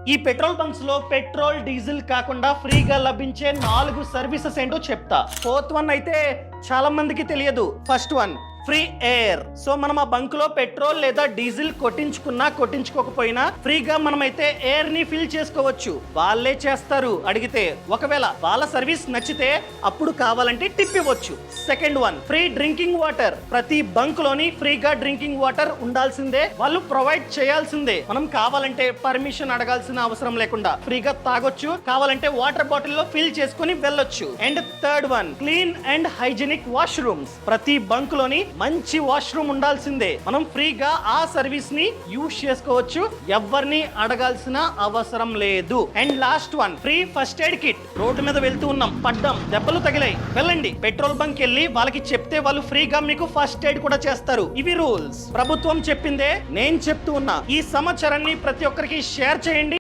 ఈ petrol bunks లో petrol diesel కాకుండా ఫ్రీగా లభించే 4 సర్వీసెస్ ఏంటో చెప్తా. ఫోర్త్ వన్ అయితే చాలా మందికి తెలియదు. First one free air. So మనం ఆ బంక్ లో పెట్రోల్ లేదా డీజిల్ కొట్టించుకున్నా కొట్టించుకోకపోయినా ఫ్రీగా మనమైతే ఎయిర్ ని ఫిల్ చేసుకోవచ్చు. వాళ్ళే చేస్తారు అడిగితే. ఒకవేళ వాళ్ళ సర్వీస్ నచ్చితే అప్పుడు కావాలంటే టిప్ ఇవ్వచ్చు. Second one free drinking water. ప్రతి బంక్ లోని ఫ్రీగా డ్రింకింగ్ వాటర్ ఉండాల్సిందే, వాళ్ళు ప్రొవైడ్ చేయాల్సిందే. మనం కావాలంటే పర్మిషన్ అడగాల్సిన అవసరం లేకుండా ఫ్రీగా తాగొచ్చు, కావాలంటే వాటర్ బాటిల్ లో ఫిల్ చేసుకుని వెళ్ళొచ్చు. And third one clean and hygienic washrooms. ప్రతి బంక్ లోని మంచి వాష్రూమ్ ఉండాల్సిందే, మనం ఫ్రీగా ఆ సర్వీస్ ని యూజ్ చేసుకోవచ్చు, ఎవరిని అడగాల్సిన అవసరం లేదు. And last one free first aid kit. Road మీద వెళ్తూ ఉన్నాం, పడ్డాం, దెబ్బలు తగిలాయి, వెళ్ళండి పెట్రోల్ బంక్ వెళ్ళి వాళ్ళకి చెప్తే వాళ్ళు ఫ్రీగా మీకు ఫస్ట్ ఎయిడ్ కూడా చేస్తారు. ఇవి రూల్స్ ప్రభుత్వం చెప్పిందే నేను చెప్తూ ఉన్నా. ఈ సమాచారాన్ని ప్రతి ఒక్కరికి షేర్ చేయండి.